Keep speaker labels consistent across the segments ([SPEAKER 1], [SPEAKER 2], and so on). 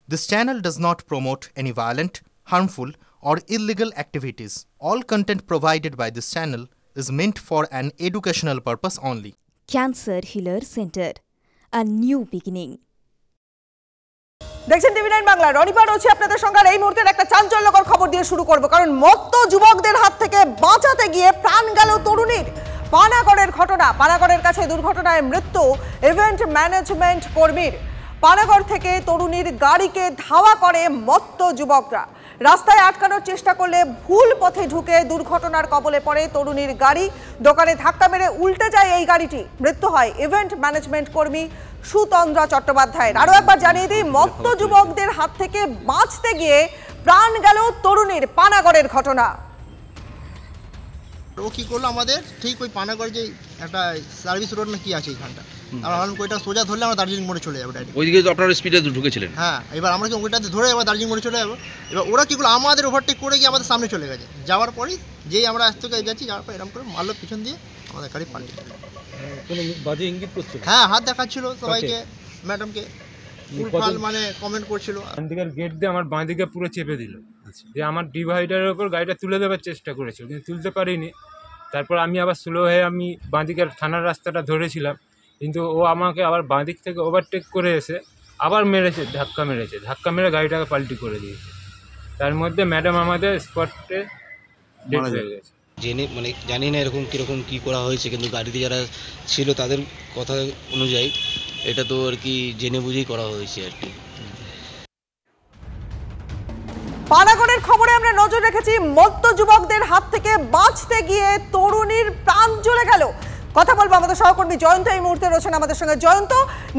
[SPEAKER 1] This channel does not promote any violent, harmful, or illegal activities. All content provided by this channel is meant for an educational purpose only.
[SPEAKER 2] Cancer Healer Center, a new beginning.
[SPEAKER 3] দেখছেন টিভি9 বাংলা। রনিবার হচ্ছে আপনাদের সঙ্গে এই মুহূর্তের একটা চাঞ্চল্যকর খবর দিয়ে শুরু করব, কারণ মত্ত যুবকদের হাত থেকে বাঁচাতে গিয়ে প্রাণ গেল তরুণীর। পানাগড়ের ঘটনা, পানাগড়ের কাছে দুর্ঘটনায় মৃত্যু ইভেন্ট ম্যানেজমেন্ট কর্মীর। পানাগড় থেকে তরুণীর গাড়িকে ধাওয়া করে মত্ত যুবকরা। রাস্তায় আটকানোর চেষ্টা করলে ভুল পথে ঢুকে দুর্ঘটনার কবলে পড়ে তরুণীর গাড়ি। দোকানে ধাক্কা মেরে উল্টে যায় এই গাড়িটি। মৃত্যু হয় ইভেন্ট ম্যানেজমেন্ট কর্মী সুতন্দ্রা চট্টোপাধ্যায়ের। আরও একবার জানিয়ে দিই, মত্ত যুবকদের হাত থেকে বাঁচতে গিয়ে প্রাণ গেল তরুণীর। পানাগড়ের ঘটনা।
[SPEAKER 4] ও কি করলো, আমাদের ঠিক ওই পানাগড় যে একটা সার্ভিস রোড না কি আছে এইখানটা, আমরা ভাবলাম ওইটা সোজা ধরলে আমরা দার্জিলিং মোড়ে চলে যাবো ডাইরেক্ট।
[SPEAKER 5] ওইদিকে তো আপনারা স্পিডে ঢুকেছিলেন।
[SPEAKER 4] হ্যাঁ, এবার আমরা কি ওইটাতে ধরে এবার দার্জিলিং মোড়ে চলে যাবো। এবার ওরা কি করলো, আমাদের ওভারটেক করে গিয়ে আমাদের সামনে চলে গেছে। যাওয়ার পরেই যেই আমরা আজ থেকে যাচ্ছি, যাওয়ার পর এরকম করে মারলো পিছন দিয়ে, আমাদের গাড়ি পাল্টে দিল।
[SPEAKER 6] কোনো বাজে ইঙ্গিত করছিল?
[SPEAKER 4] হ্যাঁ, হাত দেখাচ্ছিল সবাইকে, ম্যাডামকে মানে কমেন্ট করছিল।
[SPEAKER 6] ডানদিকের গেট দিয়ে আমার বাঁ দিকে পুরো চেপে দিল, যে আমার ডিভাইডারের ওপর গাড়িটা তুলে দেওয়ার চেষ্টা করেছিল, কিন্তু তুলতে পারিনি। তারপর আমি আবার স্লো হয়ে আমি বাঁ দিকের থানার রাস্তাটা ধরেছিলাম, কিন্তু ও আমাকে আবার বাঁ দিক থেকে ওভারটেক করে এসে আবার মেরেছে, ধাক্কা মেরে গাড়িটাকে পাল্টি করে দিয়েছে। তার মধ্যে ম্যাডাম আমাদের স্পটে ডেড হয়ে গেছে।
[SPEAKER 7] জানি না এরকম কীরকম কী করা হয়েছে, কিন্তু গাড়িতে যারা ছিল তাদের কথা অনুযায়ী এটা তো আর কি জেনে বুঝেই করা হয়েছে আর কি।
[SPEAKER 3] পানাগড়ের খবরে আমরা নজর রেখেছি। মত্ত যুবকদের হাত থেকে বাঁচতে গিয়ে তরুণীর প্রাণ চলে গেল। কথা বলবো আমাদের সহকর্মী জয়ন্ত এই মুহূর্তে রয়েছেন আমাদের সঙ্গে। জয়ন্ত,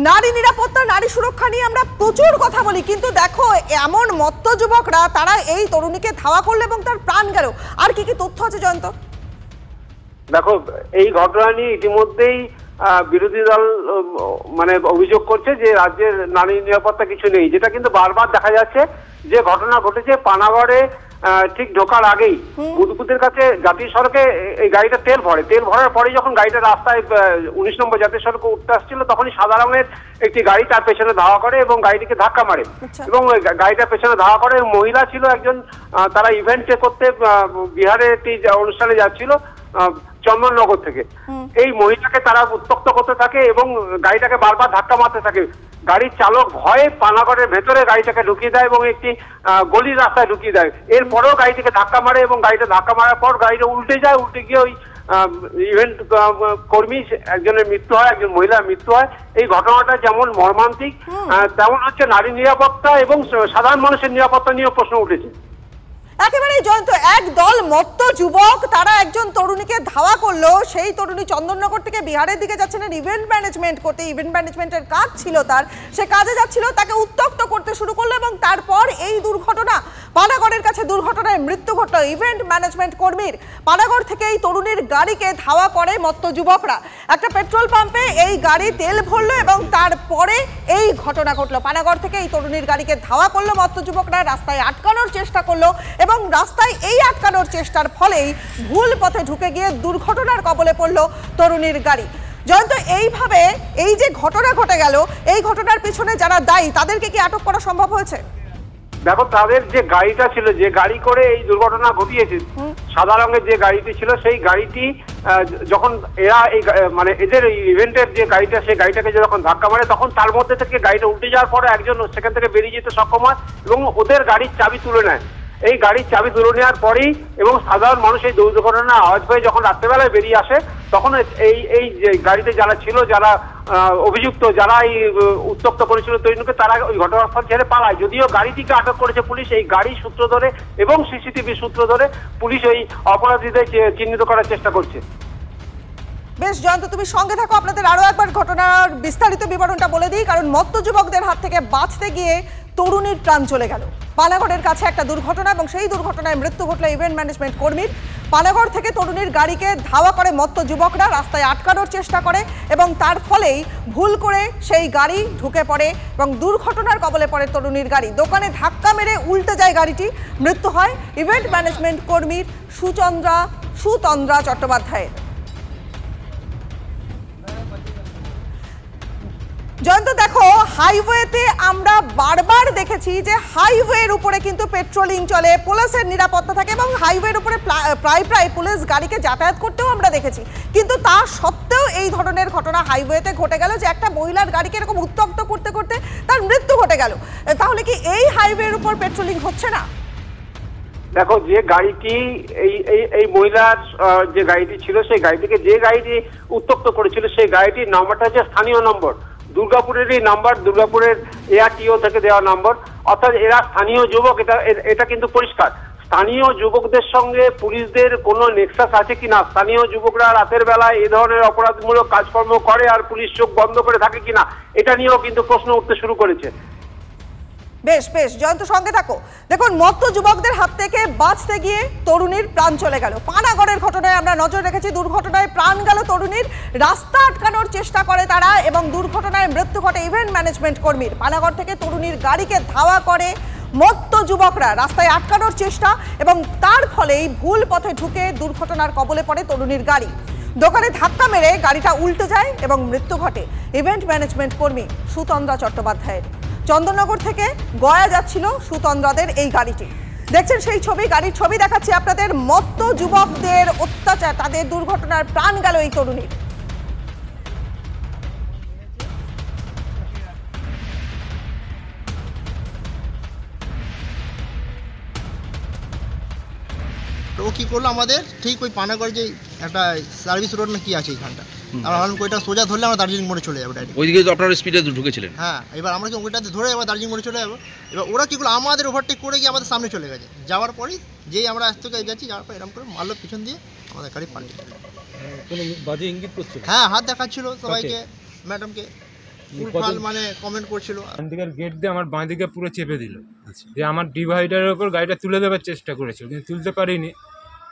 [SPEAKER 3] নারী নিরাপত্তা, নারী সুরক্ষা নিয়ে আমরা প্রচুর কথা বলি, কিন্তু দেখো এমন মত্ত যুবকরা তারা এই তরুণীকে ধাওয়া করলো এবং তার প্রাণ গেল। আর কি কি তথ্য আছে জয়ন্ত?
[SPEAKER 8] দেখো, এই ঘটনা নিয়ে ইতিমধ্যেই বিরোধী দল মানে অভিযোগ করছে যে রাজ্যের নারী নিরাপত্তা কিছু নেই, যেটা কিন্তু বারবার দেখা যাচ্ছে। যে ঘটনা ঘটেছে পানাগড়ে ঠিক ঢোকার আগেই বুদবুদের কাছে জাতীয় সড়কে এই গাড়িটা তেল ভরার পরে যখন গাড়িটা রাস্তায় 19 নম্বর জাতীয় সড়কে উঠতে আসছিল, তখনই সাদা রঙের একটি গাড়ি তার পেছনে ধাওয়া করে এবং গাড়িটিকে ধাক্কা মারে। এবং গাড়িটার পেছনে ধাওয়া করে মহিলা ছিল একজন, তারা ইভেন্ট করতে বিহারের একটি অনুষ্ঠানে যাচ্ছিল চন্দননগর থেকে। এই মহিলাকে তারা উত্ত্যক্ত করতে থাকে এবং গাড়িটাকে বারবার ধাক্কা মারতে থাকে। গাড়ির চালক ভয়ে পানাগড়ের ভেতরে গাড়িটাকে ঢুকিয়ে দেয় এবং একটি গলির রাস্তায় ঢুকিয়ে দেয়। এরপরেও গাড়িটিকে ধাক্কা মারে এবং গাড়িটা ধাক্কা মারার পর গাড়িটা উল্টে গিয়ে ওই ইভেন্ট কর্মী একজনের মৃত্যু হয়, একজন মহিলার মৃত্যু হয়। এই ঘটনাটা যেমন মর্মান্তিক, তেমন হচ্ছে নারী নিরাপত্তা এবং সাধারণ মানুষের নিরাপত্তা নিয়েও প্রশ্ন উঠেছে।
[SPEAKER 3] একেবারেই জয়ন্ত, এক দল মত্ত যুবক তারা একজন তরুণীকে ধাওয়া করলো। সেই তরুণী চন্দননগর থেকে বিহারের দিকে যাচ্ছিলেন ইভেন্ট ম্যানেজমেন্ট করতে, ইভেন্ট ম্যানেজমেন্টের কাজ ছিল তার, সে কাজে যাচ্ছিল, তাকে উত্ত্যক্ত করতে শুরু করলো এবং তারপর এই দুর্ঘটনা। পানাগড়ের কাছে দুর্ঘটনায় মৃত্যু ঘটলো ইভেন্ট ম্যানেজমেন্ট কর্মীর। পানাগড় থেকে এই তরুণীর গাড়িকে ধাওয়া করে মত্ত যুবকরা। একটা পেট্রোল পাম্পে এই গাড়ি তেল ভরলো এবং তারপরে এই ঘটনা ঘটলো। পানাগড় থেকে এই তরুণীর গাড়িকে ধাওয়া করলো মত্ত যুবকরা, রাস্তায় আটকানোর চেষ্টা করলো এবং রাস্তায় এই আটকানোর চেষ্টার ফলেই ভুল পথে ঢুকে গিয়ে দুর্ঘটনার কবলে পড়ল তরুণীর গাড়ি। জয়ন্ত, এইভাবে এই যে ঘটনা ঘটে গেল, এই ঘটনার পিছনে যারা দায়ী তাদেরকে কি আটক করা সম্ভব হয়েছে?
[SPEAKER 8] দেখো, তাদের যে গাড়িটা ছিল, যে গাড়ি করে এই দুর্ঘটনা ঘটিয়েছে, সাদা রঙের যে গাড়িটি ছিল, সেই গাড়িটি যখন এরা এই মানে এদের ইভেন্টের যে গাড়িটা, সেই গাড়িটাকে যখন ধাক্কা মারে, তখন তার মধ্যে থেকে গাড়িটা উল্টে যাওয়ার পরে একজন সেখান থেকে বেরিয়ে যেতে সক্ষম হয় এবং ওদের গাড়ির চাবি তুলে নেয়। এই গাড়ির চাবি তুলে নেওয়ার পরেই এবং সাধারণ মানুষ এই দুর্ঘটনা আওয়াজ পেয়ে যখন রাত্রেবেলায় বেরিয়ে আসে, তখন এই যে গাড়িতে যারা ছিল, যারা অভিযুক্ত, যারা এই উত্ত্যক্ত করেছিল তরুণীকে, তারা ওই ঘটনাস্থল ছেড়ে পালায়। যদিও গাড়িটিকে আটক করেছে পুলিশ, এই গাড়ির সূত্র ধরে এবং সিসিটিভি সূত্র ধরে পুলিশ ওই অপরাধীদের চিহ্নিত করার চেষ্টা করছে।
[SPEAKER 3] বেশ জয়ন্ত, তুমি সঙ্গে থাকো, আপনাদের আরো একবার ঘটনার বিস্তারিত বিবরণটা বলে দিই, কারণ মত্ত যুবকদের হাত থেকে বাঁচতে গিয়ে তরুণীর প্রাণ চলে গেল। পানাগড়ের কাছে একটা দুর্ঘটনা এবং সেই দুর্ঘটনায় মৃত্যু ঘটল ইভেন্ট ম্যানেজমেন্ট কর্মীর। পানাগড় থেকে তরুণীর গাড়িকে ধাওয়া করে মত্ত যুবকরা, রাস্তায় আটকানোর চেষ্টা করে এবং তার ফলেই ভুল করে সেই গাড়ি ঢুকে পড়ে এবং দুর্ঘটনার কবলে পড়ে তরুণীর গাড়ি। দোকানে ধাক্কা মেরে উল্টে যায় গাড়িটি। মৃত্যু হয় ইভেন্ট ম্যানেজমেন্ট কর্মীর সুতন্দ্রা চট্টোপাধ্যায়ের। জয়ন্ত, দেখো হাইওয়েতে আমরা বারবার দেখেছি যে হাইওয়ের উপরে কিন্তু পেট্রোলিং চলে, পুলিশের নিরাপত্তা থাকে এবং হাইওয়ের উপরে প্রায় পুলিশ গাড়িকে যাতায়াত করতেও আমরা দেখেছি, কিন্তু তা সত্ত্বেও এই ধরনের ঘটনা হাইওয়েতে ঘটে গেল যে একটা মহিলার গাড়িকে এরকম উত্তক্ত করতে করতে তার মৃত্যু ঘটে গেল। তাহলে কি এই হাইওয়ের উপর পেট্রোলিং হচ্ছে না?
[SPEAKER 8] দেখো, যে গাড়িটি এই মহিলার যে গাড়িটি ছিল, সেই গাড়িটিকে যে গাড়িটি উত্তক্ত করেছিল সেই গাড়িটির নাম্বারটা হচ্ছে স্থানীয় নম্বর, দুর্গাপুরেরই নাম্বার, দুর্গাপুরের এআরটিও থেকে দেওয়া নম্বর, অর্থাৎ এরা স্থানীয় যুবক। এটা কিন্তু পরিষ্কার। স্থানীয় যুবকদের সঙ্গে পুলিশদের কোনো নেক্সাস আছে কিনা, স্থানীয় যুবকরা রাতের বেলায় এ ধরনের অপরাধমূলক কাজকর্ম করে আর পুলিশ চোখ বন্ধ করে থাকে কিনা, এটা নিয়েও কিন্তু প্রশ্ন উঠতে শুরু করেছে।
[SPEAKER 3] বেশ বেশ জয়ন্ত, সঙ্গে থাকো। দেখুন, মত্ত যুবকদের হাত থেকে বাঁচতে গিয়ে তরুণীর প্রাণ চলে গেল। পানাগড়ের ঘটনায় আমরা নজর রেখেছি, দুর্ঘটনায় প্রাণ গেল তরুণীর, রাস্তা আটকানোর চেষ্টা করে তারা এবং দুর্ঘটনায় মৃত্যু ঘটে ইভেন্ট ম্যানেজমেন্ট কর্মীর। পানাগড় থেকে তরুণীর গাড়িকে ধাওয়া করে মত্ত যুবকরা, রাস্তায় আটকানোর চেষ্টা এবং তার ফলেই ভুল পথে ঢুকে দুর্ঘটনার কবলে পড়ে তরুণীর গাড়ি। দোকানে ধাক্কা মেরে গাড়িটা উল্টে যায় এবং মৃত্যু ঘটে ইভেন্ট ম্যানেজমেন্ট কর্মী সুতন্দ্রা চট্টোপাধ্যায়ের। চন্দননগর থেকে গয়া যাচ্ছিল সুতন্দ্রাদের এই গাড়িটি। দেখছেন সেই ছবি, গাড়ির ছবি দেখাচ্ছি আপনাদের। মত্ত যুবকদের অত্যাচার, তাদের দুর্ঘটনার প্রাণ গেল এই তরুণীর।
[SPEAKER 4] তো ও কী করলো, আমাদের ঠিক ওই পানাগড় যে একটা সার্ভিস রোড না কি আছে এইখানটা, আমরা ভাবলাম ওইটা সোজা ধরলে আমরা দার্জিলিং মোড়ে চলে যাবো ডাইরেক্ট।
[SPEAKER 7] ওইদিকে তো আপনারা স্পিডে ঢুকেছিলেন?
[SPEAKER 4] হ্যাঁ, এবার আমরা কি ওইটাতে ধরে এবার দার্জিলিং মোড়ে চলে যাবো। এবার ওরা কী করলো, আমাদের ওভারটেক করে গিয়ে আমাদের সামনে চলে গেছে। যাওয়ার পরেই যেই আমরা আজ থেকে যাচ্ছি, যাওয়ার পর এরকম করে মারলো পিছন দিয়ে, আমাদের গাড়ি পাল্টে দিল।
[SPEAKER 5] কোনো বাজে ইঙ্গিত করছিল?
[SPEAKER 4] হ্যাঁ, হাত দেখাচ্ছিল সবাইকে, ম্যাডামকে মানে কমেন্ট করছিল।
[SPEAKER 6] ডানদিকের গেট দিয়ে আমার বাঁ দিকে পুরো চেপে দিল, যে আমার ডিভাইডারের ওপর গাড়িটা তুলে দেওয়ার চেষ্টা করেছিল, কিন্তু তুলতে পারিনি।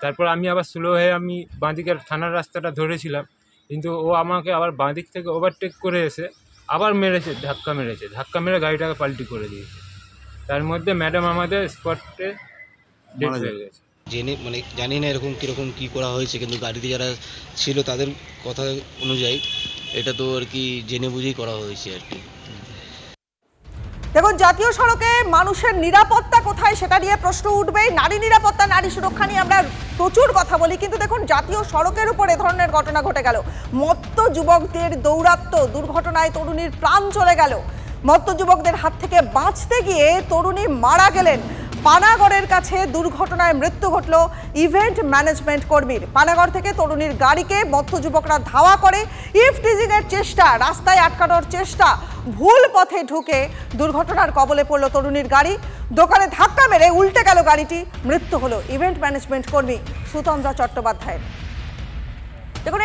[SPEAKER 6] তারপর আমি আবার স্লো হয়ে আমি বাঁ দিকের থানার রাস্তাটা ধরেছিলাম, কিন্তু ও আমাকে আবার বাঁ দিক থেকে ওভারটেক করে এসে আবার মেরেছে, ধাক্কা মেরে গাড়িটাকে পাল্টি করে দিয়েছে। তার মধ্যে ম্যাডাম আমাদের স্পটে ডেথ হয়ে গেছে।
[SPEAKER 7] জানি না এরকম কীরকম কী করা হয়েছে, কিন্তু গাড়িতে যারা ছিল তাদের কথা অনুযায়ী এটা তো আর কি জেনে বুঝেই করা হয়েছে আর কি।
[SPEAKER 3] দেখুন, জাতীয় সড়কে মানুষের নিরাপত্তা কোথায় সেটা নিয়ে প্রশ্ন উঠবেই। নারী নিরাপত্তা, নারী সুরক্ষা নিয়ে আমরা প্রচুর কথা বলি, কিন্তু দেখুন জাতীয় সড়কের উপর এ ধরনের ঘটনা ঘটে গেল। মত্ত যুবকদের দৌরাত্ম্য, দুর্ঘটনায় তরুণীর প্রাণ চলে গেল। মত্ত যুবকদের হাত থেকে বাঁচতে গিয়ে তরুণী মারা গেলেন। পানাগড়ের কাছে দুর্ঘটনায় মৃত্যু ঘটল ইভেন্ট ম্যানেজমেন্ট কর্মীর। পানাগড় থেকে তরুণীর গাড়িকে মত্ত যুবকরা ধাওয়া করে, ইভটিজিং এর চেষ্টা, রাস্তায় আটকানোর চেষ্টা, ভুল পথে ঢুকে দুর্ঘটনার কবলে পড়ল তরুণীর গাড়ি। দোকানে ধাক্কা মেরে উল্টে গেল গাড়িটি, মৃত্যু হলো ইভেন্ট ম্যানেজমেন্ট কর্মী সুতন্দ্রা চট্টোপাধ্যায়ের। দেখুন,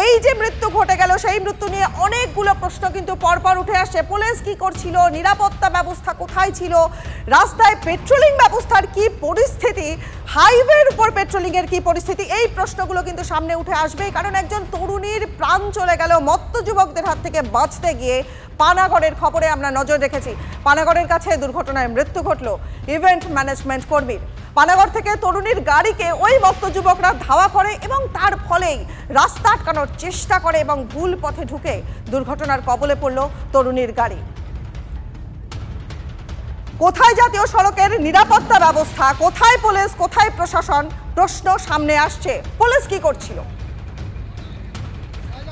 [SPEAKER 3] এই যে মৃত্যু ঘটে গেল, সেই মৃত্যু নিয়ে অনেকগুলো প্রশ্ন কিন্তু পরপর উঠে আসছে। পুলিশ কি করছিল, নিরাপত্তা ব্যবস্থা কোথায় ছিল, রাস্তায় পেট্রোলিং ব্যবস্থার কি পরিস্থিতি, হাইওয়ের উপর পেট্রোলিং এর কি পরিস্থিতি, এই প্রশ্নগুলো কিন্তু সামনে উঠে আসবে। কারণ একজন তরুণীর প্রাণ চলে গেল মত্ত যুবকদের হাত থেকে বাঁচতে গিয়ে। পানাগড়ের খবরে আমরা নজর রেখেছি, পানাগড়ের কাছে দুর্ঘটনায় মৃত্যু ঘটল ইভেন্ট ম্যানেজমেন্ট কর্মীর। পানাগড় থেকে তরুণীর গাড়িকে ওই মত্ত যুবকরা ধাওয়া করে এবং তার ফলেই রাস্তা আটকানোর চেষ্টা করে এবং ভুল পথে ঢুকে দুর্ঘটনার কবলে পড়ল তরুণীর গাড়ি। কোথায় জাতীয় সড়কের নিরাপত্তা ব্যবস্থা, কোথায় পুলিশ, কোথায় প্রশাসন, প্রশ্ন সামনে আসছে। পুলিশ কি করছিল?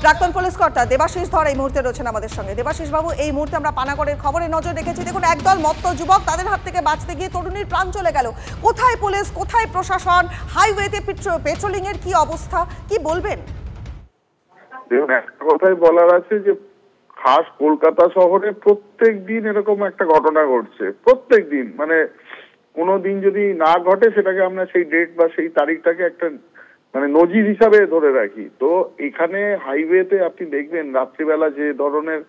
[SPEAKER 3] প্রাক্তন পুলিশ কর্তা দেবাশিস ধর এই মুহূর্তে রয়েছেন আমাদের সঙ্গে। দেবাশিস বাবু, এই মুহূর্তে আমরা পানাগড়ের খবরে নজর রেখেছি। দেখুন, একদল মত্ত যুবক, তাদের হাত থেকে বাঁচতে গিয়ে তরুণীর প্রাণ চলে গেল। কোথায় পুলিশ, কোথায় প্রশাসন, হাইওয়েতে পেট্রোলিং এর কি অবস্থা, কি বলবেন?
[SPEAKER 9] দেখুন, একটা কথাই বলার আছে যে খাস কলকাতা শহরে প্রত্যেক দিন এরকম একটা ঘটনা ঘটছে। প্রত্যেক দিন, মানে কোনো দিন যদি না ঘটে সেটাকে আমরা সেই ডেট বা সেই তারিখটাকে একটা মানে নজির হিসাবে ধরে রাখি। তো এখানে হাইওয়েতে আপনি দেখবেন রাত্রিবেলা যে ধরনের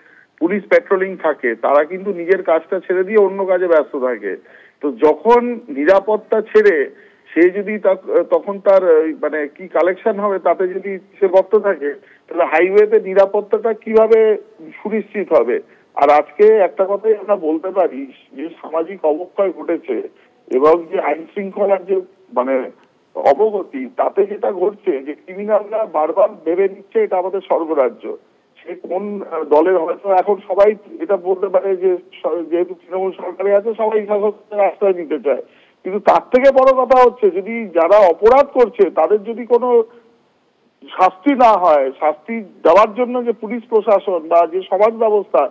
[SPEAKER 9] পুলিশ পেট্রোলিং থাকে, তারা কিন্তু নিজের কাজটা ছেড়ে দিয়ে অন্য কাজে ব্যস্ত থাকে। তো যখন নিরাপত্তা ছেড়ে সে যদি তখন তার মানে কি কালেকশন হবে তাতে যদি সে বর্ত থাকে, তাহলে হাইওয়েতে নিরাপত্তাটা কিভাবে সুনিশ্চিত হবে? আর আজকে একটা কথাই আমরা বলতে পারি, যে সামাজিক অবক্ষয় ঘটেছে এবং যে আইন শৃঙ্খলার যে মানে অবগতি, তাতে যেটা ঘটছে যে ক্রিমিনালরা বারবার ভেবে নিচ্ছে এটা আমাদের স্বর্গরাজ্য। সে কোন দলের, হয়তো এখন সবাই এটা বলতে পারে যে যেহেতু তৃণমূল সরকারে আছে সবাই শাসকের আশ্রয় নিতে চায়, কিন্তু তার থেকে বড় কথা হচ্ছে যদি যারা অপরাধ করছে তাদের যদি কোনো শাস্তি না হয়, শাস্তি দেওয়ার জন্য যে পুলিশ প্রশাসন বা যে সমাজ ব্যবস্থা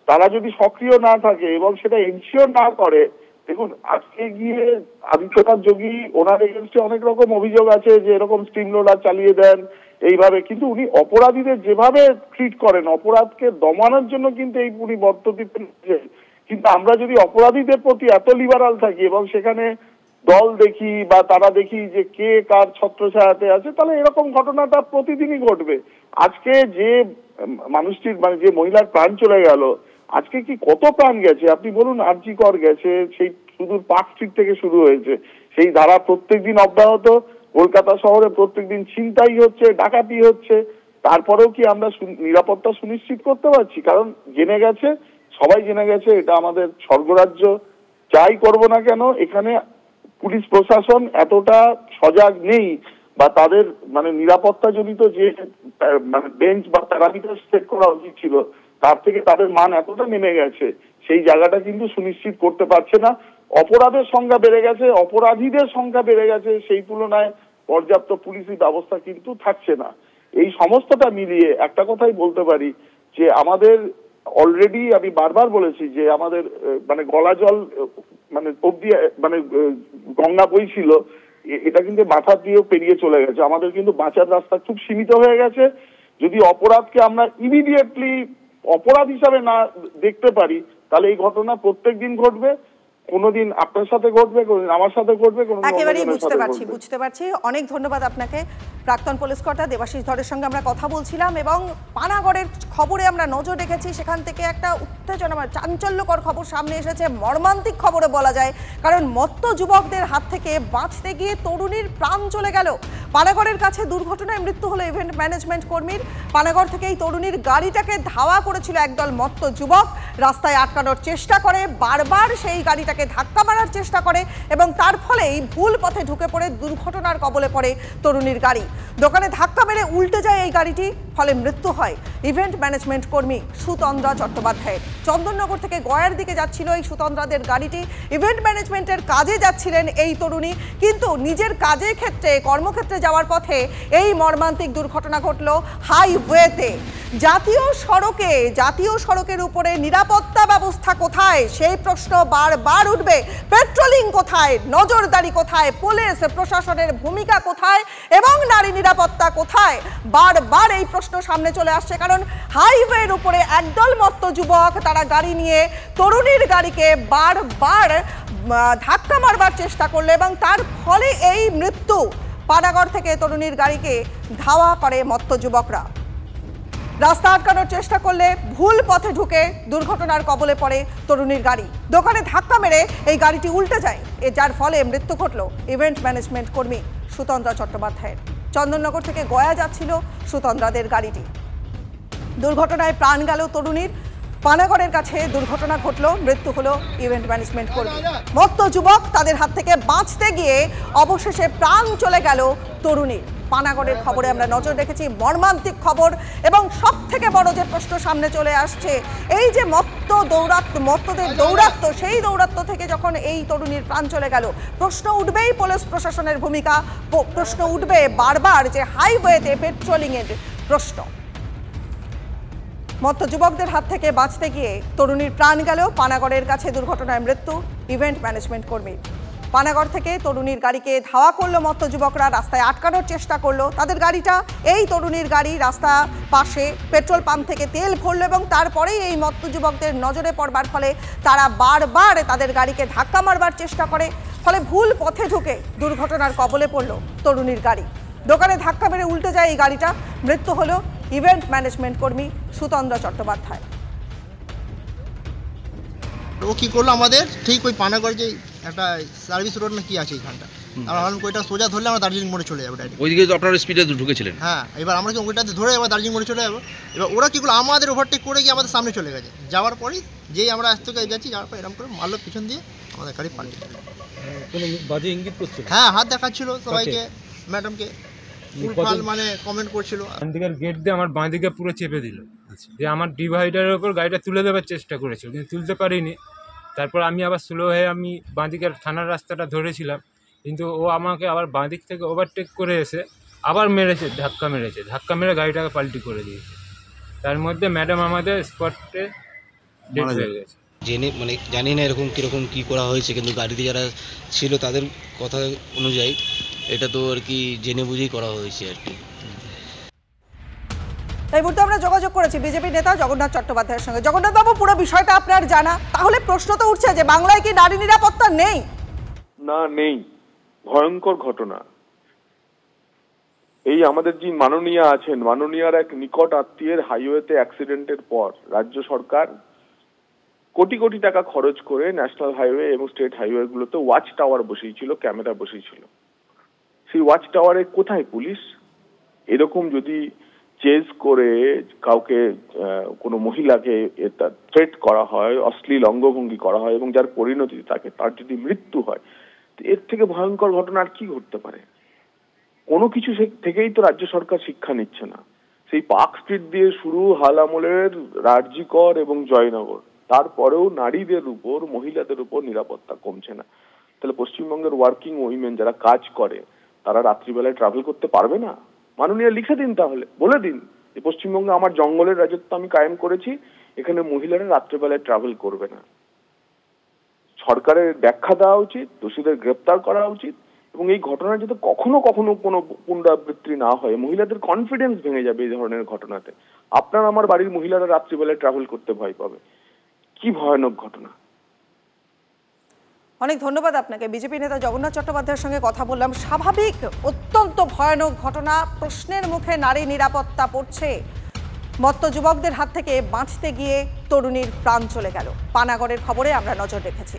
[SPEAKER 9] তারা যদি সক্রিয় না থাকে এবং সেটা এনশিওর না করে। দেখুন, আজকে গিয়ে আদিত্যনাথ যোগী ওনার এগেনস্টে অনেক রকম অভিযোগ আছে যে এরকম স্টিম লোডার চালিয়ে দেন এইভাবে, কিন্তু উনি অপরাধীদের যেভাবে ট্রিট করেন, অপরাধকে দমানোর জন্য কিন্তু এই উনি পদ্ধতিতে নিয়েছেন। কিন্তু আমরা যদি অপরাধীদের প্রতি এত লিবারাল থাকি এবং সেখানে দল দেখি বা তারা দেখি যে কে কার ছত্রছায়াতে আছে, তাহলে এরকম ঘটনাটা প্রতিদিনই ঘটবে। আজকে যে মানুষটির মানে যে মহিলার প্রাণ চলে গেল, আজকে কি কত প্রাণ গেছে আপনি বলুন। আরজি কর গেছে, সেই সুদূর পার্ক স্ট্রিট থেকে শুরু হয়েছে, সেই ধারা প্রত্যেকদিন অব্যাহত। কলকাতা শহরে প্রত্যেকদিন ছিনতাই হচ্ছে, ডাকাতি হচ্ছে, তারপরেও কি আমরা নিরাপত্তা সুনিশ্চিত করতে পারছি? কারণ জেনে গেছে, সবাই জেনে গেছে এটা আমাদের স্বর্গরাজ্য। যাই করব না কেন এখানে পুলিশ প্রশাসন এতটা সজাগ নেই, বা তাদের মানে নিরাপত্তা জনিত যে মানে বেঞ্চ বা প্যারামিটার সেট করা উচিত ছিল তার থেকে তাদের মান এতটা নেমে গেছে, সেই জায়গাটা কিন্তু সুনিশ্চিত করতে পারছে না। অপরাধের সংখ্যা বেড়ে গেছে, অপরাধীদের সংখ্যা বেড়ে গেছে, সেই তুলনায় পর্যাপ্ত পুলিশি ব্যবস্থা কিন্তু থাকছে না। এই সমস্তটা মিলিয়ে একটা কথাই বলতে পারি যে আমাদের অলরেডি, আমি বারবার বলেছি যে আমাদের মানে গলা জল মানে অব্দি মানে গঙ্গা বইছিল, এটা কিন্তু মাথা দিয়েও পেরিয়ে চলে গেছে। আমাদের কিন্তু বাঁচার রাস্তা খুব সীমিত হয়ে গেছে। যদি অপরাধকে আমরা ইমিডিয়েটলি অপরাধ হিসাবে না দেখতে পারি, তাহলে এই ঘটনা প্রত্যেক দিন ঘটবে। কোনোদিন আপনার সাথে ঘটবে, কোনোদিন আমার সাথে ঘটবে, কোনোদিন
[SPEAKER 3] একেবারেই বুঝতে পারছি। অনেক ধন্যবাদ আপনাকে। প্রাক্তন পুলিশ কর্তা দেবাশিস ধরের সঙ্গে আমরা কথা বলছিলাম এবং পানাগড়ের খবরে আমরা নজর রেখেছি। সেখান থেকে একটা উত্তেজনা, চাঞ্চল্যকর খবর সামনে এসেছে, মর্মান্তিক খবরে বলা যায়। কারণ মত্ত যুবকদের হাত থেকে বাঁচতে গিয়ে তরুণীর প্রাণ চলে গেল। পানাগড়ের কাছে দুর্ঘটনায় মৃত্যু হলো ইভেন্ট ম্যানেজমেন্ট কর্মীর। পানাগড় থেকে এই তরুণীর গাড়িটাকে ধাওয়া করেছিল একদল মত্ত যুবক। রাস্তায় আটকানোর চেষ্টা করে, বারবার সেই গাড়িটাকে ধাক্কা মারার চেষ্টা করে এবং তার ফলেই ভুল পথে ঢুকে পড়ে দুর্ঘটনার কবলে পড়ে তরুণীর গাড়ি। দোকানে ধাক্কা মেরে উল্টে যায় এই গাড়িটি, ফলে মৃত্যু হয় ইভেন্ট ম্যানেজমেন্ট কর্মী সুতন্দ্রা চট্টোপাধ্যায়ের। চন্দননগর থেকে গয়ার দিকে যাচ্ছিল এই সুতন্দ্রাদের গাড়িটি। ইভেন্ট ম্যানেজমেন্টের কাজে যাচ্ছিলেন এই তরুণী, কিন্তু নিজের কাজের ক্ষেত্রে, কর্মক্ষেত্রে যাওয়ার পথে এই মর্মান্তিক দুর্ঘটনা ঘটল হাইওয়েতে। জাতীয় সড়কের উপরে নিরাপত্তা ব্যবস্থা কোথায়, সেই প্রশ্ন বারবার উঠবে। পেট্রোলিং কোথায়, নজরদারি কোথায়, পুলিশ প্রশাসনের ভূমিকা কোথায় এবং নারী নিরাপত্তা কোথায়, বারবার এই প্রশ্ন সামনে চলে আসছে। কারণ হাইওয়ের উপরে একদল মত্ত যুবক তারা গাড়ি নিয়ে তরুণীর গাড়িকে বারবার ধাক্কা মারবার চেষ্টা করলো এবং তার ফলে এই মৃত্যু। পানাগড় থেকে তরুণীর গাড়িকে ধাওয়া করে মত্ত যুবকরা। রাস্তা আটকানোর চেষ্টা করলে ভুল পথে ঢুকে দুর্ঘটনার কবলে পড়ে তরুণীর গাড়ি। দোকানে ধাক্কা মেরে এই গাড়িটি উল্টে যায়, যার ফলে মৃত্যু ঘটল ইভেন্ট ম্যানেজমেন্ট কর্মী সুতন্দ্রা চট্টোপাধ্যায়ের। চন্দননগর থেকে গয়া যাচ্ছিল সুতন্দ্রাদের গাড়িটি। দুর্ঘটনায় প্রাণ গেল তরুণীর। পানাগড়ের কাছে দুর্ঘটনা ঘটল, মৃত্যু হলো ইভেন্ট ম্যানেজমেন্ট কর্মী। মত্ত যুবক তাদের হাত থেকে বাঁচতে গিয়ে অবশেষে প্রাণ চলে গেল তরুণীর। পানাগড়ের খবরে আমরা নজর রেখেছি, মর্মান্তিক খবর। এবং সব থেকে বড় যে প্রশ্ন সামনে চলে আসছে, এই যে মত্তদের দৌরাত্ম্য, সেই দৌরাত্ম্য থেকে যখন এই তরুণীর প্রাণ চলে গেল, প্রশ্ন উঠবেই পুলিশ প্রশাসনের ভূমিকা, প্রশ্ন উঠবে বারবার যে হাইওয়েতে পেট্রোলিংয়ের প্রশ্ন। মত্ত যুবকদের হাত থেকে বাঁচতে গিয়ে তরুণীর প্রাণ গেল। পানাগড়ের কাছে দুর্ঘটনায় মৃত্যু ইভেন্ট ম্যানেজমেন্ট কর্মীর। পানাগড় থেকে তরুণীর গাড়িকে ধাওয়া করলো মত্ত যুবকরা, রাস্তায় আটকানোর চেষ্টা করলো তাদের গাড়িটা। এই তরুণীর গাড়ি রাস্তা পাশে পেট্রোল পাম্প থেকে তেল ভরলো এবং তারপরেই এই মত্ত যুবকদের নজরে পড়বার ফলে তারা বারবার তাদের গাড়িকে ধাক্কা মারবার চেষ্টা করে, ফলে ভুল পথে ঢুকে দুর্ঘটনার কবলে পড়লো তরুণীর গাড়ি। দোকানে ধাক্কা মেরে উল্টে যায় এই গাড়িটা, মৃত্যু হলো ইভেন্ট ম্যানেজমেন্ট কর্মী সুতন্দ্রা চট্টোপাধ্যায়।
[SPEAKER 4] ও কি করলো আমাদের ঠিক ওই পানাগড় যে একটা সার্ভিস রোড না কি আছে এইখানটা, আর আমরা ওইটা সোজা ধরলে আমরা দার্জিলিং মোড়ে চলে যাবো ডাইরেক্ট।
[SPEAKER 7] ওইদিকে তো আপনারা স্পিডে ঢুকেছিলেন।
[SPEAKER 4] হ্যাঁ, এবার আমরা কি ওইটাতে ধরে এবার দার্জিলিং মোড়ে চলে যাবো। এবার ওরা কি করলো আমাদের ওভারটেক করে গিয়ে আমাদের সামনে চলে গেছে। যাওয়ার পরেই যেই আমরা আজ থেকে যাচ্ছি, যাওয়ার পর এরকম করে মারলো পিছন দিয়ে, আমাদের গাড়ি পাল্টে দিল।
[SPEAKER 5] কোনো বাজে ইঙ্গিত করছিল?
[SPEAKER 4] হ্যাঁ, হাত দেখাচ্ছিল সবাইকে, ম্যাডামকে মানে কমেন্ট করছিল।
[SPEAKER 6] ডান দিকের গেট দিয়ে আমার বাঁ দিকে পুরো চেপে দিল, দিয়ে আমার ডিভাইডারের ওপর গাড়িটা তুলে দেওয়ার চেষ্টা করেছিল, কিন্তু তুলতে পারিনি। তারপর আমি আবার স্লো হয়ে আমি বাঁদিকের থানার রাস্তাটা ধরেছিলাম, কিন্তু ও আমাকে আবার বাঁদিক থেকে ওভারটেক করে এসে আবার মেরেছে, ধাক্কা মেরে গাড়িটাকে পাল্টি করে দিয়েছে। তার মধ্যে ম্যাডাম আমাদের স্পটে ডেড হয়ে গেছে।
[SPEAKER 7] জানি না এরকম কীরকম কী করা হয়েছে, কিন্তু গাড়িতে যারা ছিল তাদের কথা অনুযায়ী এটা তো আর কি জেনে বুঝেই করা হয়েছে আর কি।
[SPEAKER 3] এই মুহূর্তে আমরা যোগাযোগ করেছি বিজেপি নেতা জগন্নাথ চট্টোপাধ্যায়ের সঙ্গে। জগন্নাথ বাবু, পুরো বিষয়টা আপনার জানা, তাহলে প্রশ্ন তো উঠছে যে বাংলায় কি নারী নিরাপত্তা নেই?
[SPEAKER 9] না, নেই। ভয়ঙ্কর ঘটনা। এই আমাদের যে মাননীয়া আছেন, মাননীয়ার এক নিকট আত্মীয়ের হাইওয়েতে অ্যাক্সিডেন্টের পর রাজ্য সরকার কোটি কোটি টাকা খরচ করে ন্যাশনাল হাইওয়ে এবং স্টেট হাইওয়ে গুলোতে ওয়াচ টাওয়ার বসিয়েছিল, ক্যামেরা বসিয়েছিল। সেই ওয়াচ টাওয়ারে কোথায় পুলিশ? এরকম যদি চেজ করে কাউকে, কোনো মহিলাকে থ্রেট করা হয়, অশ্লীল অঙ্গভঙ্গি করা হয় এবং যার পরিণতি থাকে, তার যদি মৃত্যু হয়, এর থেকে ভয়ঙ্কর ঘটনা আর কি ঘটতে পারে? কোনো কিছু থেকেই তো রাজ্য সরকার শিক্ষা নিচ্ছে না। সেই পার্ক স্ট্রিট দিয়ে শুরু, হাল আমলের রারজিকর এবং জয়নগর, তারপরেও নারীদের উপর, মহিলাদের উপর নিরাপত্তা কমছে না। তাহলে পশ্চিমবঙ্গের ওয়ার্কিং উইমেন যারা কাজ করে তারা রাত্রিবেলায় ট্রাভেল করতে পারবে না? মাননীয় লিখে দিন, তাহলে বলে দিন যে পশ্চিমবঙ্গে আমার জঙ্গলের রাজত্ব আমি কায়েম করেছি, এখানে মহিলারা রাত্রিবেলায় ট্রাভেল করবে না। সরকারের ব্যাখ্যা দেওয়া উচিত, দোষীদের গ্রেপ্তার করা উচিত, এবং এই ঘটনা যাতে কখনো কখনো কোনো পুনরাবৃত্তি না হয়। মহিলাদের কনফিডেন্স ভেঙে যাবে এই ধরনের ঘটনাতে। আপনার আমার বাড়ির মহিলারা রাত্রিবেলায় ট্রাভেল করতে ভয় পাবে। কি ভয়ানক ঘটনা।
[SPEAKER 3] অনেক ধন্যবাদ আপনাকে। বিজেপি নেতা জগন্নাথ চট্টোপাধ্যায়ের সঙ্গে কথা বললাম। স্বাভাবিক, অত্যন্ত ভয়ানক ঘটনা। প্রশ্নের মুখে নারী নিরাপত্তা পড়ছে। মত্ত যুবকদের হাত থেকে বাঁচতে গিয়ে তরুণীর প্রাণ চলে গেল। পানাগড়ের খবরে আমরা নজর রেখেছি।